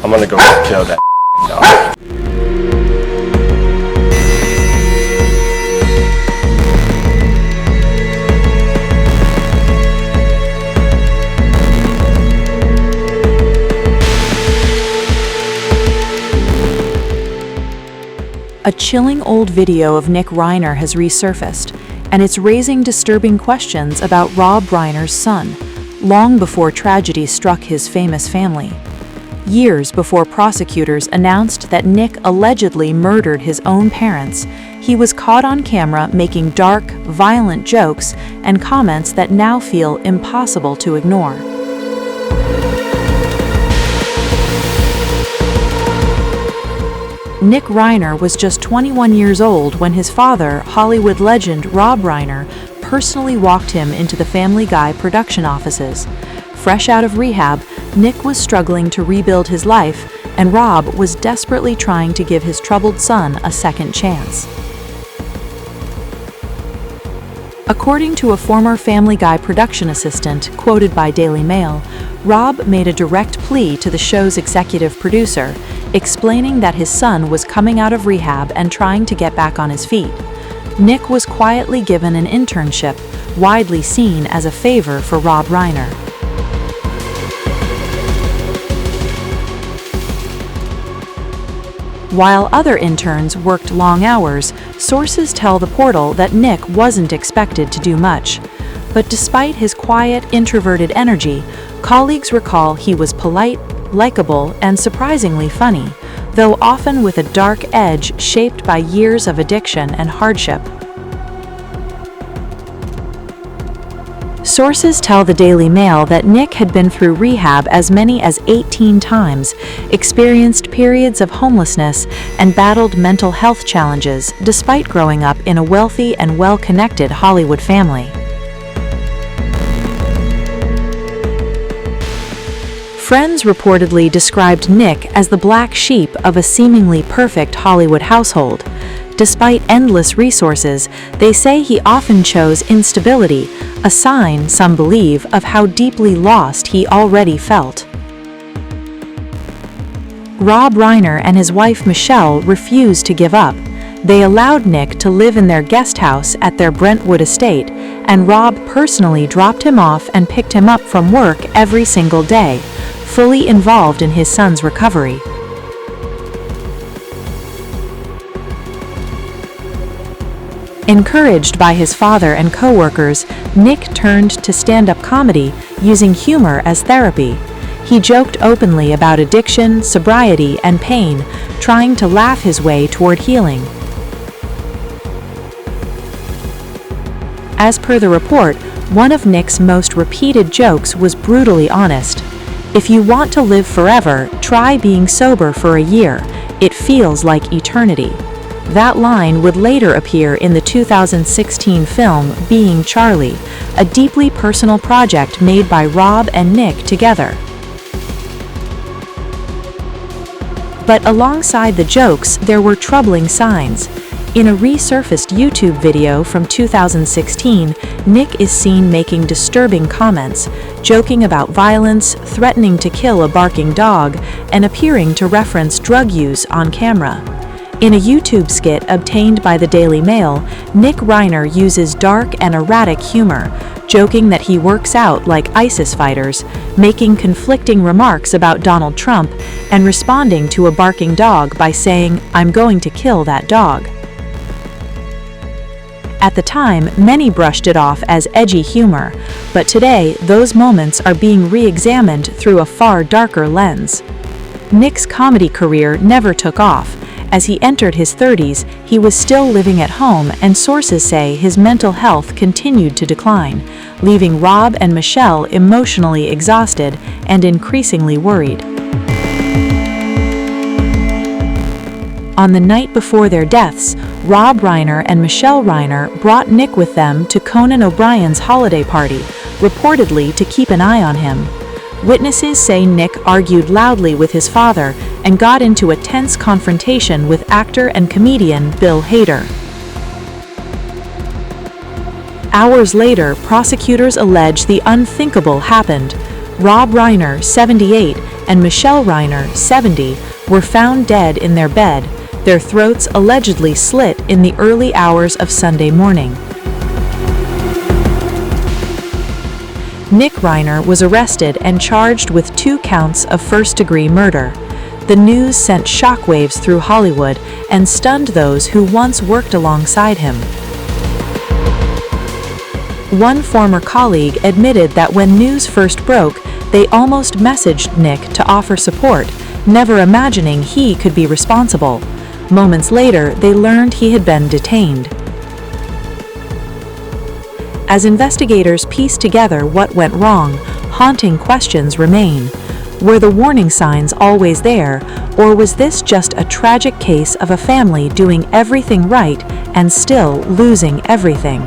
I'm gonna go kill that dog. A chilling old video of Nick Reiner has resurfaced, and it's raising disturbing questions about Rob Reiner's son, long before tragedy struck his famous family. Years before prosecutors announced that Nick allegedly murdered his own parents, he was caught on camera making dark, violent jokes and comments that now feel impossible to ignore. Nick Reiner was just 21 years old when his father, Hollywood legend Rob Reiner, personally walked him into the Family Guy production offices. Fresh out of rehab, Nick was struggling to rebuild his life, and Rob was desperately trying to give his troubled son a second chance. According to a former Family Guy production assistant, quoted by Daily Mail, Rob made a direct plea to the show's executive producer, explaining that his son was coming out of rehab and trying to get back on his feet. Nick was quietly given an internship, widely seen as a favor for Rob Reiner. While other interns worked long hours, sources tell the portal that Nick wasn't expected to do much. But despite his quiet, introverted energy, colleagues recall he was polite, likable, and surprisingly funny, though often with a dark edge shaped by years of addiction and hardship. Sources tell the Daily Mail that Nick had been through rehab as many as 18 times, experienced periods of homelessness, and battled mental health challenges despite growing up in a wealthy and well-connected Hollywood family. Friends reportedly described Nick as the black sheep of a seemingly perfect Hollywood household. Despite endless resources, they say he often chose instability, a sign, some believe, of how deeply lost he already felt. Rob Reiner and his wife Michele refused to give up. They allowed Nick to live in their guest house at their Brentwood estate, and Rob personally dropped him off and picked him up from work every single day, fully involved in his son's recovery. Encouraged by his father and co-workers, Nick turned to stand-up comedy, using humor as therapy. He joked openly about addiction, sobriety, and pain, trying to laugh his way toward healing. As per the report, one of Nick's most repeated jokes was brutally honest. "If you want to live forever, try being sober for a year. It feels like eternity." That line would later appear in the 2016 film Being Charlie, a deeply personal project made by Rob and Nick together. But alongside the jokes, there were troubling signs. In a resurfaced YouTube video from 2016, Nick is seen making disturbing comments, joking about violence, threatening to kill a barking dog, and appearing to reference drug use on camera. In a YouTube skit obtained by the Daily Mail, Nick Reiner uses dark and erratic humor, joking that he works out like ISIS fighters, making conflicting remarks about Donald Trump, and responding to a barking dog by saying, "I'm going to kill that dog." At the time, many brushed it off as edgy humor, but today, those moments are being re-examined through a far darker lens. Nick's comedy career never took off. As he entered his 30s, he was still living at home, and sources say his mental health continued to decline, leaving Rob and Michele emotionally exhausted and increasingly worried. On the night before their deaths, Rob Reiner and Michele Reiner brought Nick with them to Conan O'Brien's holiday party, reportedly to keep an eye on him. Witnesses say Nick argued loudly with his father and got into a tense confrontation with actor and comedian Bill Hader. Hours later, prosecutors allege the unthinkable happened. Rob Reiner, 78, and Michele Reiner, 70, were found dead in their bed, their throats allegedly slit in the early hours of Sunday morning. Nick Reiner was arrested and charged with 2 counts of first-degree murder. The news sent shockwaves through Hollywood and stunned those who once worked alongside him. One former colleague admitted that when news first broke, they almost messaged Nick to offer support, never imagining he could be responsible. Moments later, they learned he had been detained. As investigators piece together what went wrong, haunting questions remain. Were the warning signs always there, or was this just a tragic case of a family doing everything right and still losing everything?